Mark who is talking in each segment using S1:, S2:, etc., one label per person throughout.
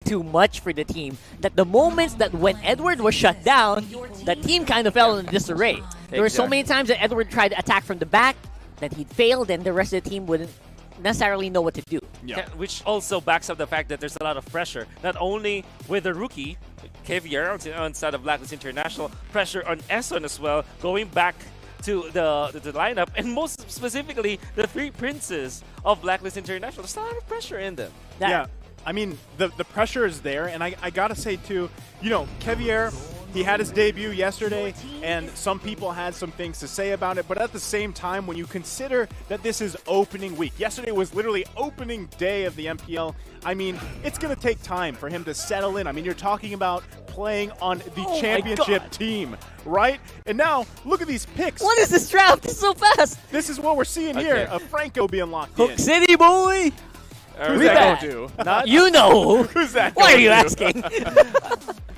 S1: too much for the team. That the moments that when Edward was shut down, the team kind of fell in disarray. There were so many times that Edward tried to attack from the back that he'd failed, and the rest of the team wouldn't necessarily know what to do.
S2: Yeah. Which also backs up the fact that there's a lot of pressure, not only with the rookie, Caviar, on side of Blacklist International, pressure on Eson as well, going back to the lineup, and most specifically, the three princes of Blacklist International. There's a lot of pressure in them.
S3: Yeah, I mean, the pressure is there, and I gotta say, too, you know, Caviar, he had his debut yesterday, and some people had some things to say about it, but at the same time, when you consider that this is opening week, yesterday was literally opening day of the MPL, I mean, it's going to take time for him to settle in. I mean, you're talking about playing on the championship team, right? And now, look at these picks.
S1: What is this draft? It's so fast.
S3: This is what we're seeing here, of Franco being locked in.
S1: Hook City, boy.
S3: Who's that going to?
S2: Not
S1: you know.
S3: Who's that
S1: Why are you
S3: to?
S1: asking?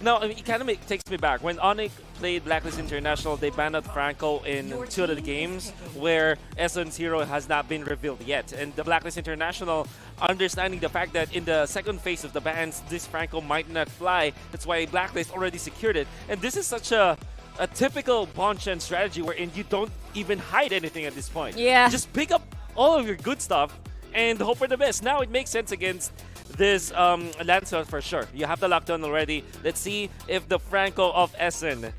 S2: No, I mean, it kind of takes me back. When Onyx played Blacklist International, they banned out Franco in 2 of the games where Eson's hero has not been revealed yet. And the Blacklist International, understanding the fact that in the second phase of the bans, this Franco might not fly, that's why Blacklist already secured it. And this is such a typical Bonchen strategy wherein you don't even hide anything at this point.
S1: Yeah.
S2: Just pick up all of your good stuff and hope for the best. Now it makes sense against this Lancelot for sure. You have the lockdown already. Let's see if the Franco of Essen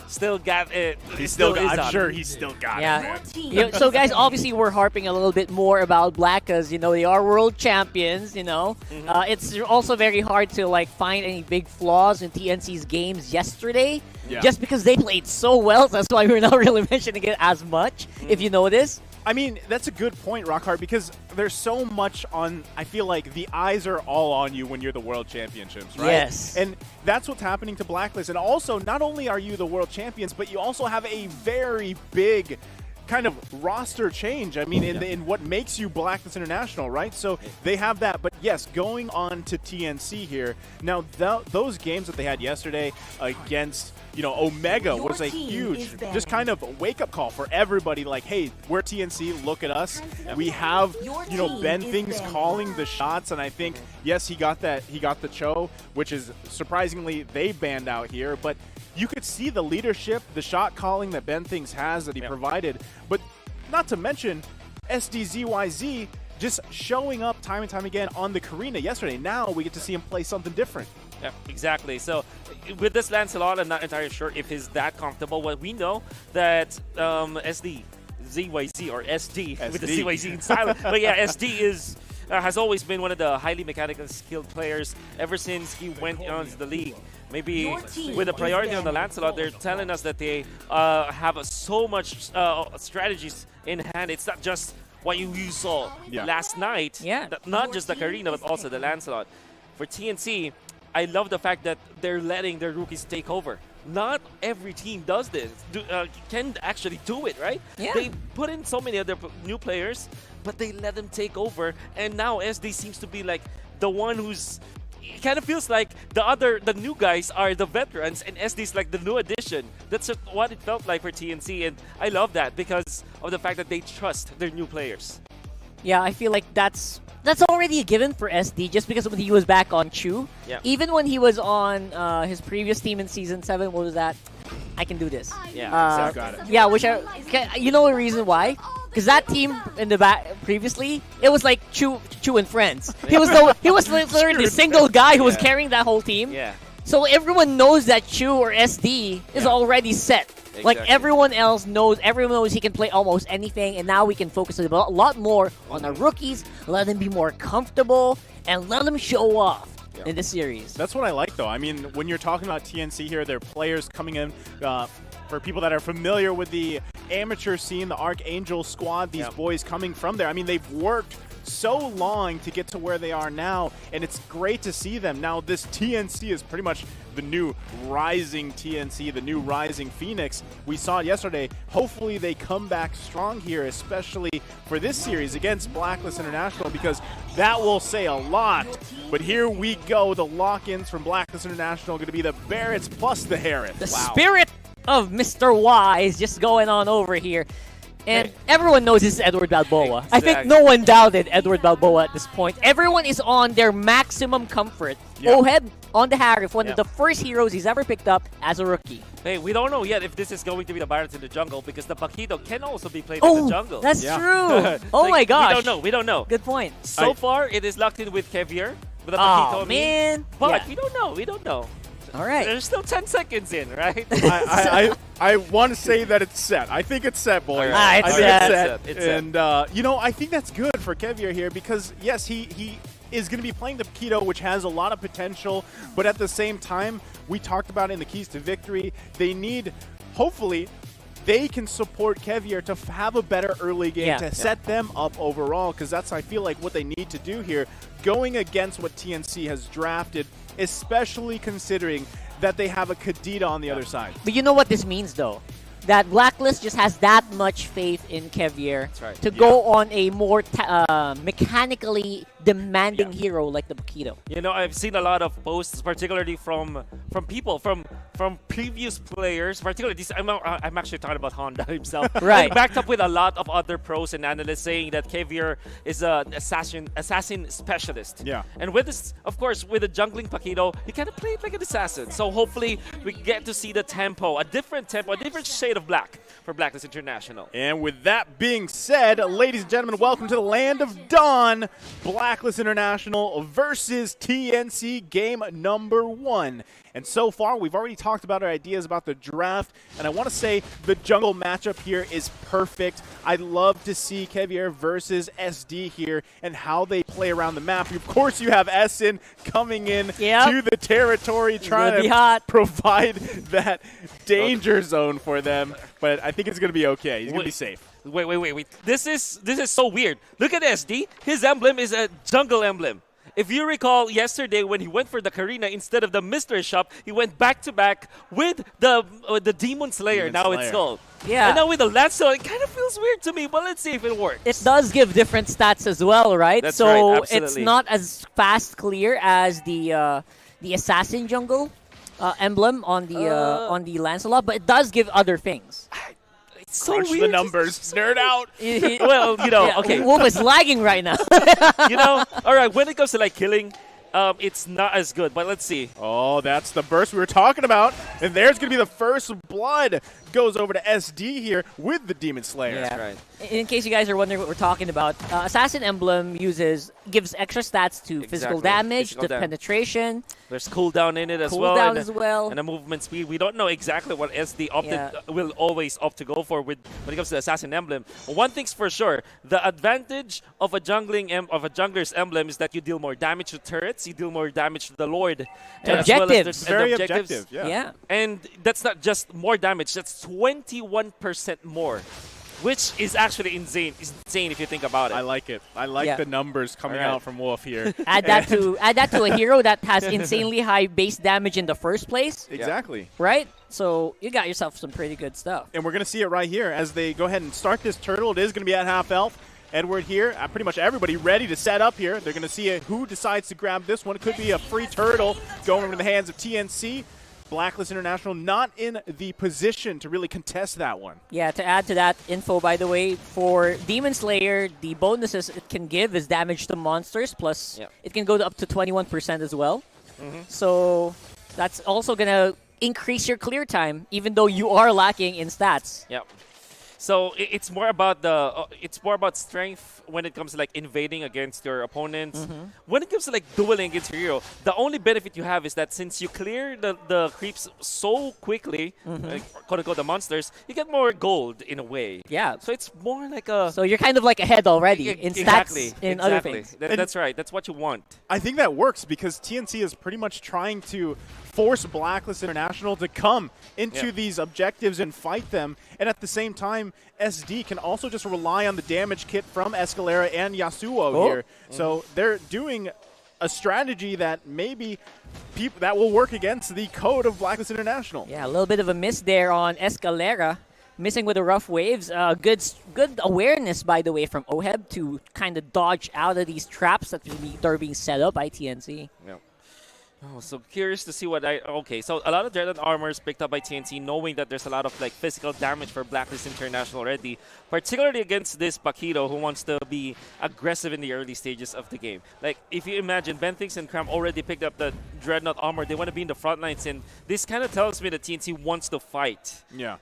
S2: still got it.
S3: I'm sure he's still got it, man.
S1: So, guys, obviously we're harping a little bit more about Black because, you know, they are world champions, you know. It's also very hard to, like, find any big flaws in TNC's games yesterday just because they played so well. So that's why we're not really mentioning it as much, if you notice.
S3: I mean, that's a good point, Rockhart, because there's so much on, I feel like the eyes are all on you when you're the World Championships, right?
S1: Yes.
S3: And that's what's happening to Blacklist. And also, not only are you the World Champions, but you also have a very big kind of roster change, I mean, in what makes you Blacklist International, right? So they have that. But yes, going on to TNC here, now those games that they had yesterday against, you know, Omega was a huge, just kind of wake-up call for everybody, like, hey, we're TNC, look at us. We have, you know, Ben Things calling the shots, and I think, yes, he got the Cho, which is surprisingly they banned out here, but you could see the leadership, the shot calling that Ben Things has that he provided, but not to mention SDZYZ just showing up time and time again on the Karina yesterday. Now we get to see him play something different.
S2: Yeah, exactly. So with this Lancelot, I'm not entirely sure if he's that comfortable. Well, we know that ZYZ or SD with the ZYZ in silent. But yeah, SD is has always been one of the highly mechanically skilled players ever since he went on to the league. Maybe with the priority on the Lancelot, they're telling us that they have so much strategies in hand. It's not just what you saw last night.
S1: Yeah.
S2: Not just the Karina, but also the Lancelot. For TNC, I love the fact that they're letting their rookies take over. Not every team does this, can actually do it, right?
S1: Yeah.
S2: They put in so many other new players, but they let them take over. And now SD seems to be like the one who's... It kind of feels like the new guys are the veterans and SD's like the new addition. That's what it felt like for TNC, and I love that because of the fact that they trust their new players.
S1: Yeah, I feel like that's already a given for SD just because when he was back on Chu.
S2: Yeah.
S1: Even when he was on his previous team in Season 7, what was that? I can do this.
S2: Yeah,
S3: got it.
S1: Yeah, you know the reason why? Because that team in the back previously, it was like Chu and friends. He was literally the single guy who was carrying that whole team.
S2: Yeah.
S1: So everyone knows that Chu or SD is already set.
S2: Exactly.
S1: Like everyone knows he can play almost anything, and now we can focus a lot more on our rookies, let them be more comfortable, and let them show off in this series.
S3: That's what I like, though. I mean, when you're talking about TNC here, there are players coming in. For people that are familiar with the amateur scene, the Archangel squad, these boys coming from there, I mean, they've worked so long to get to where they are now, and it's great to see them. Now, this TNC is pretty much the new rising TNC, the new rising Phoenix. We saw it yesterday. Hopefully they come back strong here, especially for this series against Blacklist International, because that will say a lot. But here we go. The lock-ins from Blacklist International are going to be the Barretts plus the Harris.
S1: The spirit of Mr. Y is just going on over here. And everyone knows this is Edward Balboa.
S2: Exactly.
S1: I think no one doubted Edward Balboa at this point. Everyone is on their maximum comfort.
S3: Yeah.
S1: Oheb on the Harif, one
S2: Yeah.
S1: of the first heroes he's ever picked up as a rookie.
S2: Hey, we don't know yet if this is going to be the Barrett in the jungle because the Paquito can also be played in the jungle.
S1: That's
S3: Yeah.
S1: true. Oh
S2: Like,
S1: my gosh.
S2: We don't know.
S1: Good point.
S2: So far, it is locked in with Kevier. With the
S1: Oh,
S2: Paquito
S1: man.
S2: But
S1: Yeah.
S2: we don't know.
S1: All right.
S2: There's still 10 seconds in, right?
S3: I want to say that it's set. I think it's set, boys.
S2: Alright.
S1: Ah, it's
S3: I think
S1: set.
S3: it's set.
S2: It's set.
S3: And, you know, I think that's good for Kevier here because, yes, he is going to be playing the Paquito, which has a lot of potential. But at the same time, we talked about in the Keys to Victory, they need, hopefully, they can support Kevier to have a better early game to set them up overall because that's, I feel like, what they need to do here. Going against what TNC has drafted, especially considering that they have a Kadita on the other side.
S1: But you know what this means, though? That Blacklist just has that much faith in Kevier
S2: right.
S1: to go on a more mechanically demanding hero like the Paquito.
S2: You know, I've seen a lot of posts, particularly from people, from previous players, particularly these. I'm actually talking about Honda himself.
S1: Right.
S2: And backed up with a lot of other pros and analysts saying that Kevier is an assassin specialist.
S3: Yeah.
S2: And with this, of course, with the jungling Paquito, he kind of played like an assassin. So hopefully we get to see the tempo, a different shade of black for Blacklist International.
S3: And with that being said, ladies and gentlemen, welcome to the land of Dawn. Blacklist International versus TNC game number 1. And so far, we've already talked about our ideas about the draft, and I want to say the jungle matchup here is perfect. I'd love to see Kevier versus SD here and how they play around the map. Of course, you have Essen coming in to the territory, trying to provide that danger zone for them, but I think it's going to be okay. He's going to be safe.
S2: Wait. This is so weird. Look at SD. His emblem is a jungle emblem. If you recall yesterday when he went for the Karina instead of the mystery shop, he went back-to-back with the Demon Slayer. It's called.
S1: Yeah.
S2: And now with the Lancelot, it kind of feels weird to me, but let's see if it works.
S1: It does give different stats as well, right?
S2: That's
S1: so
S2: right, absolutely.
S1: It's not as fast clear as the assassin jungle emblem on the Lancelot, but it does give other things.
S2: It's so
S3: Crunch
S2: weird.
S3: the numbers. Nerd out.
S2: Well, you know, okay.
S1: Wolf is lagging right now.
S2: You know, all right, when it comes to like killing, it's not as good, but let's see.
S3: Oh, that's the burst we were talking about. And there's going to be the first blood. Goes over to SD here with the Demon Slayer.
S1: Yeah.
S2: Right.
S1: In case you guys are wondering what we're talking about, Assassin Emblem gives extra stats to physical damage, to penetration.
S2: There's cooldown in it as
S1: Cooldown
S2: well.
S1: as well.
S2: And a movement speed. We don't know exactly what SD will always opt to go for when it comes to the Assassin Emblem. But one thing's for sure, the advantage of a jungler's emblem is that you deal more damage to turrets, you deal more damage to the Lord.
S1: To
S2: as well as
S1: objectives.
S3: Very objective, yeah.
S2: And that's not just more damage, that's 21% more, which is actually insane if you think about it.
S3: I like it. I like the numbers coming out from Wolf here.
S1: Add that to a hero that has insanely high base damage in the first place.
S3: Exactly.
S1: Right? So you got yourself some pretty good stuff.
S3: And we're going to see it right here as they go ahead and start this turtle. It is going to be at half health. Edward here, pretty much everybody ready to set up here. They're going to see who decides to grab this one. It could be a free turtle going into the hands of TNC. Blacklist International not in the position to really contest that one.
S1: Yeah, to add to that info, by the way, for Demon Slayer, the bonuses it can give is damage to monsters, plus it can go up to 21% as well. So that's also going to increase your clear time, even though you are lacking in stats.
S2: Yep. So it's more about strength when it comes to like invading against your opponents. When it comes to like dueling against your hero, the only benefit you have is that since you clear the creeps so quickly, quote unquote the monsters, you get more gold in a way.
S1: Yeah.
S2: So it's more like a.
S1: So you're kind of like ahead already in stats in other things.
S2: That's right. That's what you want.
S3: I think that works because TNC is pretty much trying to force Blacklist International to come into these objectives and fight them. And at the same time, SD can also just rely on the damage kit from Escalera and Yasuo here. So they're doing a strategy that maybe that will work against the code of Blacklist International.
S1: Yeah, a little bit of a miss there on Escalera. Missing with the rough waves. Good awareness, by the way, from Oheb to kind of dodge out of these traps that are being set up by TNC.
S2: Yeah. Oh, so curious to see what Okay, so a lot of Dreadnought armors picked up by TNC, knowing that there's a lot of like physical damage for Blacklist International already, particularly against this Paquito who wants to be aggressive in the early stages of the game. Like, if you imagine, Benthinx and Cram already picked up the Dreadnought armor. They want to be in the front lines, and this kind of tells me that TNC wants to fight.
S3: Yeah.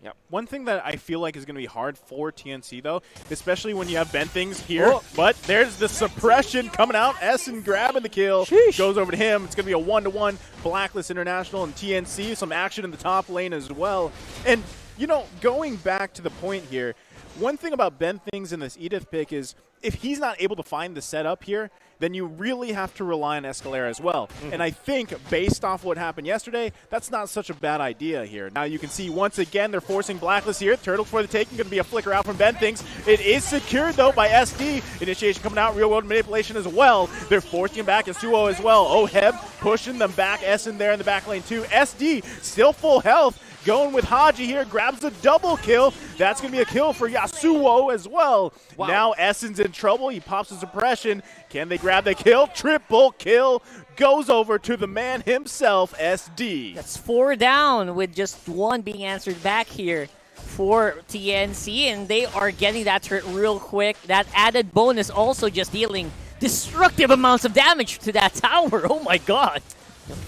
S2: Yep.
S3: One thing that I feel like is going to be hard for TNC, though, especially when you have Benthinx here, but there's the suppression coming out. Essen grabbing the kill.
S1: Sheesh.
S3: Goes over to him. It's going to be a 1-to-1 Blacklist International and TNC. Some action in the top lane as well. And, you know, going back to the point here, one thing about Benthinx in this Edith pick is if he's not able to find the setup here, then you really have to rely on Escalera as well. And I think, based off what happened yesterday, that's not such a bad idea here. Now you can see, once again, they're forcing Blacklist here. Turtles for the taking, going to be a flicker out from Benthinx. It is secured, though, by SD. Initiation coming out, real-world manipulation as well. They're forcing him back, Yasuo as well. Oheb pushing them back, Essen there in the back lane, too. SD, still full health. Going with Haji here, grabs the double kill. That's going to be a kill for Yasuo as well. Wow. Now Essen's in trouble. He pops a suppression. Can they grab the kill? Triple kill. Goes over to the man himself, SD.
S1: That's 4 down with just 1 being answered back here for TNC, and they are getting that turret real quick. That added bonus also just dealing destructive amounts of damage to that tower. Oh my god.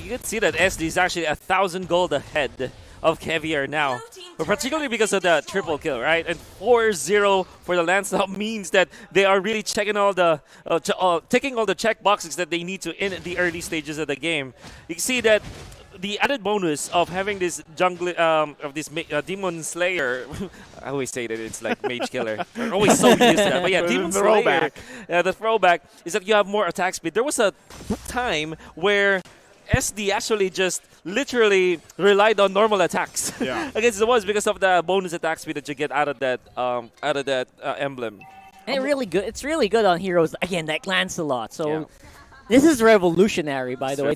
S2: You can see that SD is actually 1,000 gold ahead of Kevier now, but particularly because of the triple kill, right? And 4-0 for the Lancelot means that they are really checking all the ticking all the check boxes that they need to in the early stages of the game. You can see that the added bonus of having this jungle of this Demon Slayer. I always say that it's like Mage Killer. I'm always so used to that. But yeah, Demon Slayer, the throwback is that you have more attack speed. There was a time where SD actually just literally relied on normal attacks against the ones because of the bonus attack speed that you get out of that emblem.
S1: And really good. It's really good on heroes again, like Lancelot. So this is revolutionary, by the way.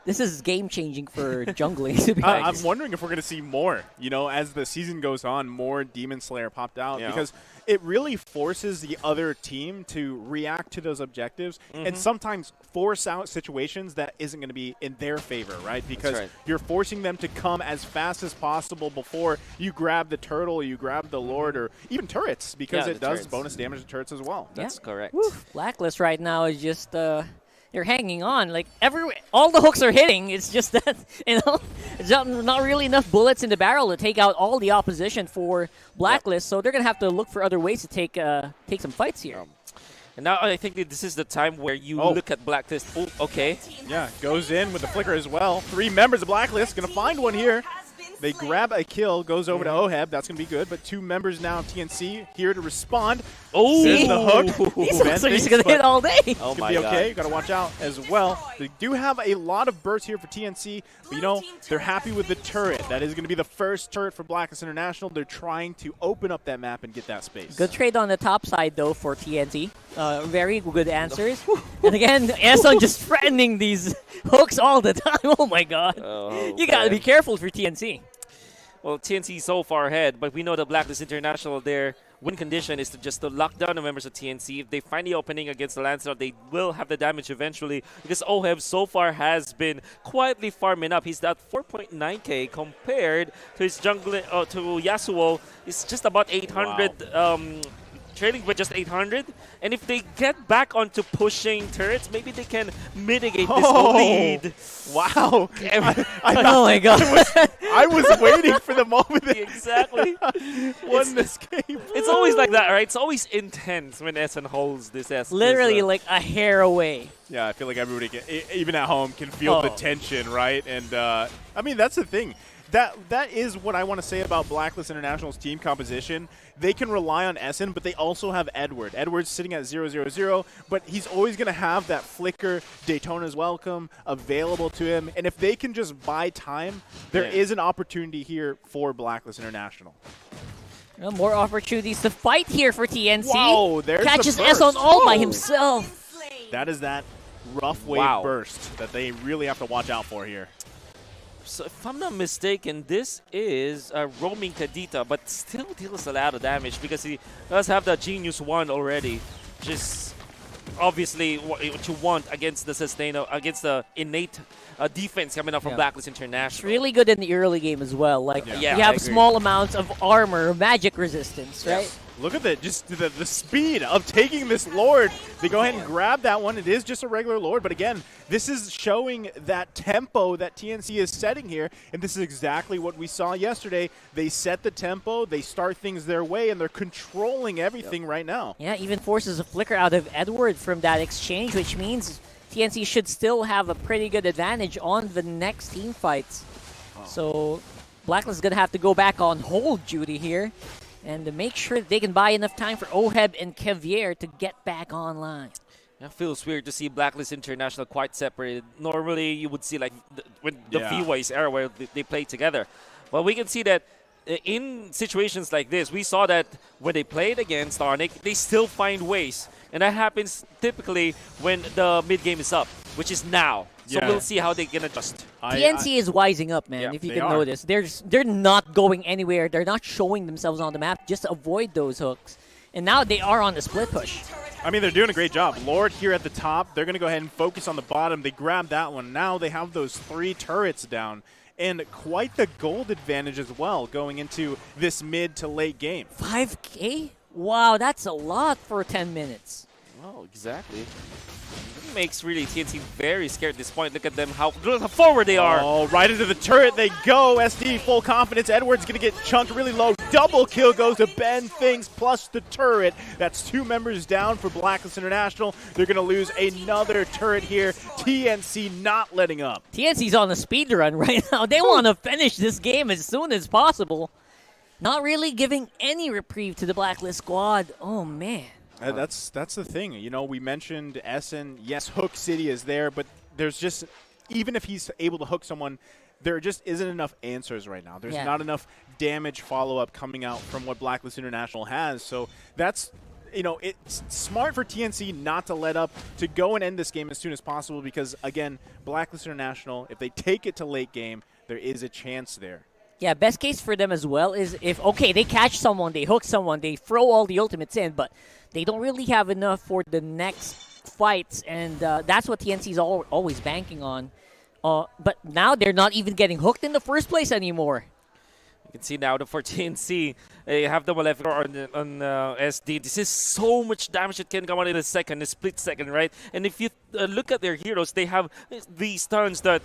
S1: This is game changing for jungling. To be honest.
S3: I'm wondering if we're going to see more. You know, as the season goes on, more Demon Slayer popped out because it really forces the other team to react to those objectives and sometimes force out situations that isn't going to be in their favor, right? Because you're forcing them to come as fast as possible before you grab the turtle, you grab the lord, or even turrets, because it does bonus damage to turrets as well.
S2: That's correct.
S1: Woo. Blacklist right now is just you're hanging on. Like all the hooks are hitting. It's just that, you know, there's not really enough bullets in the barrel to take out all the opposition for Blacklist. So they're gonna have to look for other ways to take some fights here.
S2: And now I think that this is the time where you look at Blacklist. Oh, okay.
S3: Yeah, goes in with the flicker as well. 3 members of Blacklist gonna find one here. They grab a kill, goes over to Oheb. That's going to be good. But 2 members now of TNC here to respond.
S2: Oh,
S3: there's the hook.
S1: These hooks are just going to hit all day.
S2: Oh my
S3: be
S2: god.
S3: okay. Got to watch out as well. They do have a lot of bursts here for TNC. But, you know, they're happy with the turret. That is going to be the first turret for Blacklist International. They're trying to open up that map and get that space.
S1: Good trade on the top side, though, for TNC. Very good answers. And again, Eson just threatening these hooks all the time. Oh my god. You got to be careful for TNC.
S2: Well, TNC is so far ahead, but we know that Blacklist International, their win condition is to lock down the members of TNC. If they find the opening against the Lancelot, they will have the damage eventually, because Oheb so far has been quietly farming up. He's at 4.9k compared to his jungler, to Yasuo. It's just about 800. Trailing with just 800, and if they get back onto pushing turrets, maybe they can mitigate this lead.
S3: Wow!
S1: Oh my god!
S3: I was waiting for the moment.
S2: Exactly.
S3: Won this game.
S2: It's always like that, right? It's always intense when Essen holds this S.
S1: Literally like a hair away.
S3: Yeah, I feel like everybody, even at home, can feel the tension, right? And I mean, that's the thing. That is what I want to say about Blacklist International's team composition. They can rely on Essen, but they also have Edward. Edward's sitting at 0-0-0, but he's always going to have that flicker, Daytona's Welcome, available to him. And if they can just buy time, there is an opportunity here for Blacklist International.
S1: Well, more opportunities to fight here for TNC.
S3: Wow, there's
S1: catches
S3: the
S1: Eson all by himself.
S3: That is that rough wave burst that they really have to watch out for here.
S2: So if I'm not mistaken, this is a roaming Kadita, but still deals a lot of damage because he does have the Genius 1 already. Just obviously what you want against the innate defense coming up from Blacklist International.
S1: It's really good in the early game as well. Like you have small amounts of armor, magic resistance, right?
S3: Look at the speed of taking this Lord. They go ahead and grab that one. It is just a regular Lord, but again, this is showing that tempo that TNC is setting here, and this is exactly what we saw yesterday. They set the tempo, they start things their way, and they're controlling everything right now.
S1: Yeah, even forces a flicker out of Edward from that exchange, which means TNC should still have a pretty good advantage on the next team fights. So Blacklist is going to have to go back on hold duty here and to make sure that they can buy enough time for Oheb and Kevier to get back online.
S2: It feels weird to see Blacklist International quite separated. Normally, you would see like when the V-Ways era where they play together. But we can see that in situations like this, we saw that when they played against Arnic, they still find ways. And that happens typically when the mid-game is up, which is now. So we'll see how they can adjust.
S1: TNC is wising up, man, if you can notice. They're not going anywhere. They're not showing themselves on the map. Just avoid those hooks. And now they are on the split push.
S3: I mean, they're doing a great job. Lord here at the top. They're going to go ahead and focus on the bottom. They grab that one. Now they have those 3 turrets down. And quite the gold advantage as well going into this mid to late game.
S1: 5K? Wow, that's a lot for 10 minutes.
S2: Oh, exactly. It makes really TNC very scared at this point. Look at them, how forward they are.
S3: Oh, right into the turret they go. SD full confidence. Edward's going to get chunked really low. Double kill goes to Ben Things plus the turret. That's 2 members down for Blacklist International. They're going to lose another turret here. TNC not letting up.
S1: TNC's on a speed run right now. They want to finish this game as soon as possible. Not really giving any reprieve to the Blacklist squad. Oh, man.
S3: That's the thing. You know, we mentioned Essen. Yes, Hook City is there, but there's just, even if he's able to hook someone, there just isn't enough answers right now. There's not enough damage follow-up coming out from what Blacklist International has. So that's, you know, it's smart for TNC not to let up, to go and end this game as soon as possible because, again, Blacklist International, if they take it to late game, there is a chance there.
S1: Yeah, best case for them as well is if, okay, they catch someone, they hook someone, they throw all the ultimates in, but they don't really have enough for the next fights, and that's what TNC's always banking on. But now they're not even getting hooked in the first place anymore.
S2: You can see now that for TNC, they have the Maleficar on SD. This is so much damage that can come out in a second, a split second, right? And if you look at their heroes, they have these stuns that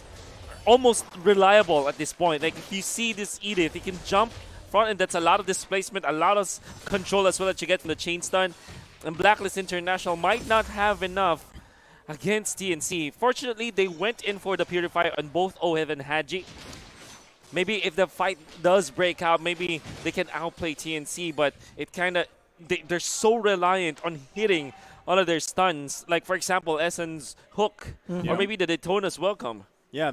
S2: almost reliable at this point. Like if you see this Edith, he can jump front, and that's a lot of displacement, a lot of control as well that you get from the chain stun. And Blacklist International might not have enough against TNC. Fortunately, they went in for the Purify on both Oheb and Haji. Maybe if the fight does break out, maybe they can outplay TNC, but it kind of, they're so reliant on hitting all of their stuns. Like, for example, Essen's hook, or maybe the Daytona's welcome.
S3: Yeah,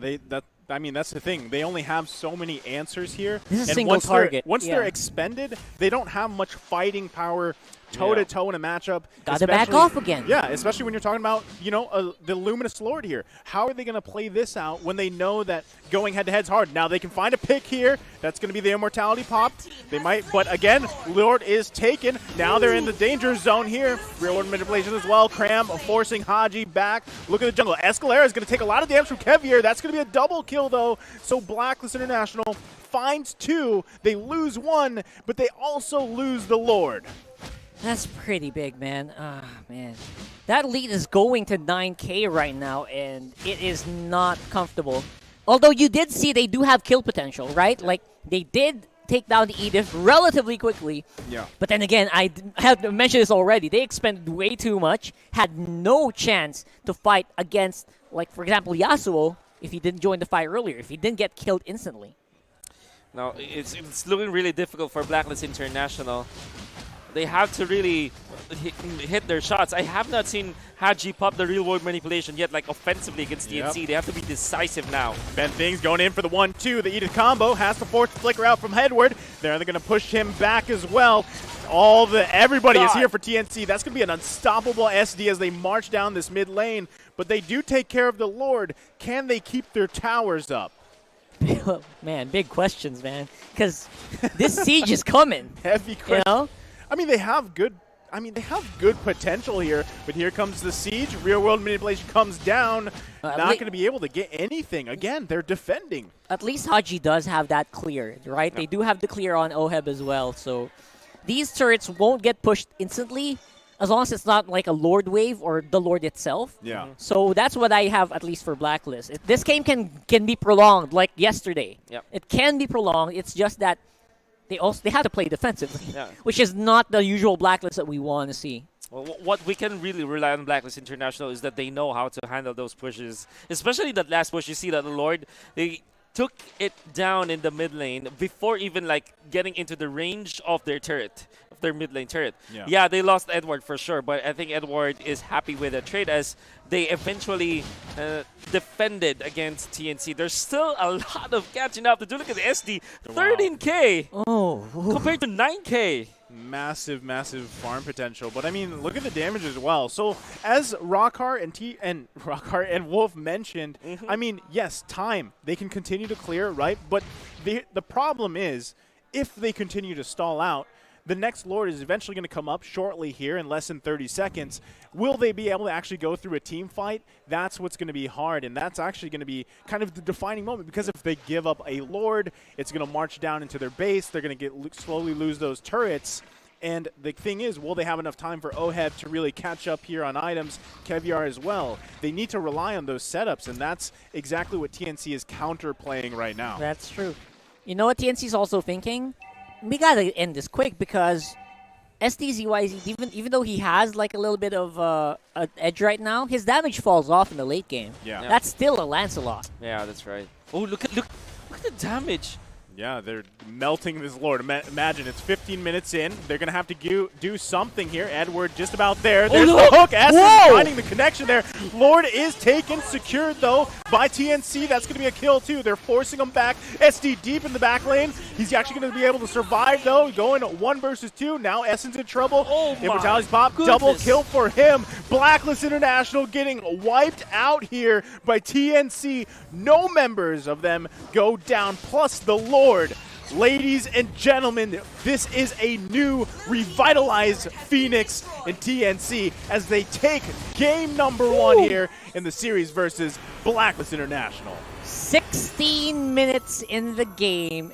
S3: I mean, that's the thing. They only have so many answers here.
S1: This is a
S3: and
S1: single target.
S3: Once they're expended, they don't have much fighting power toe-to-toe in a matchup.
S1: Gotta back off again.
S3: Yeah, especially when you're talking about, you know, the Luminous Lord here. How are they going to play this out when they know that going head-to-head's hard? Now they can find a pick here. That's going to be the Immortality pop. They might, but again, Lord is taken. Now they're in the danger zone here. Real World Manipulation as well. Cram forcing Haji back. Look at the jungle. Escalera is going to take a lot of damage from Kevier. That's going to be a double kill, though. So Blacklist International finds 2. They lose 1, but they also lose the Lord.
S1: That's pretty big, man. Ah, man. That lead is going to 9K right now, and it is not comfortable. Although you did see they do have kill potential, right? Like, they did take down the Edith relatively quickly.
S3: Yeah.
S1: But then again, I have mentioned this already. They expended way too much, had no chance to fight against, like, for example, Yasuo, if he didn't join the fight earlier, if he didn't get killed instantly.
S2: Now, it's looking really difficult for Blacklist International. They have to really hit their shots. I have not seen Haji pop the real-world manipulation yet, like offensively against TNC. They have to be decisive now.
S3: Ben Things going in for the 1-2. The Edith combo has to force the flicker out from Edward. They're going to push him back as well. Everybody is here for TNC. That's going to be an unstoppable SD as they march down this mid lane. But they do take care of the Lord. Can they keep their towers up?
S1: Man, big questions, man. Because this siege is coming.
S3: Heavy question.
S1: You know?
S3: I mean, they have good. I mean, they have good potential here, but here comes the siege. Real world manipulation comes down. Not going to be able to get anything. Again, they're defending.
S1: At least Haji does have that clear, right? They do have the clear on Oheb as well. So these turrets won't get pushed instantly as long as it's not like a Lord wave or the Lord itself.
S3: Yeah.
S1: So that's what I have, at least for Blacklist. This game can be prolonged like yesterday.
S2: Yep.
S1: It can be prolonged. It's just that they have to play defensively,
S2: Yeah.
S1: which is not the usual Blacklist that we want to see.
S2: Well, what we can really rely on Blacklist International is that they know how to handle those pushes. Especially that last push, you see that the Lord, they took it down in the mid lane before even like getting into the range of their turret, of their mid lane turret. Yeah, they lost Edward for sure, but I think Edward is happy with the trade as they eventually defended against TNC. There's still a lot of catching up to do. Look at the SD, 13K compared to 9K.
S3: Massive, massive farm potential. But I mean, look at the damage as well. So as Rockhart and Wolf mentioned, I mean, yes, time. They can continue to clear, right? But the problem is, if they continue to stall out, the next Lord is eventually going to come up shortly here in less than 30 seconds. Will they be able to actually go through a team fight? That's what's going to be hard, and that's actually going to be kind of the defining moment, because if they give up a Lord, it's going to march down into their base. They're going to slowly lose those turrets. And the thing is, will they have enough time for Oheb to really catch up here on items? Kevyar as well. They need to rely on those setups, and that's exactly what TNC is counterplaying right now.
S1: That's true. You know what TNC is also thinking? We gotta end this quick, because SDZYZ, even though he has like a little bit of an edge right now, his damage falls off in the late game.
S3: Yeah.
S1: That's still a Lancelot.
S2: Yeah, that's right. Oh, look at the damage.
S3: Yeah, they're melting this Lord. Imagine, it's 15 minutes in. They're going to have to do something here. Edward just about there. There's the hook. Essence finding the connection there. Lord is taken, secured, though, by TNC. That's going to be a kill, too. They're forcing him back. SD deep in the back lane. He's actually going to be able to survive, though. Going 1 versus 2. Now Essence in trouble.
S2: Oh, my
S3: Immortality's pop.
S2: goodness.
S3: Double kill for him. Blacklist International getting wiped out here by TNC. No members of them go down, plus the Lord. Ladies and gentlemen, this is a new revitalized Phoenix in TNC as they take game number 1 here in the series versus Blacklist International.
S1: 16 minutes in the game,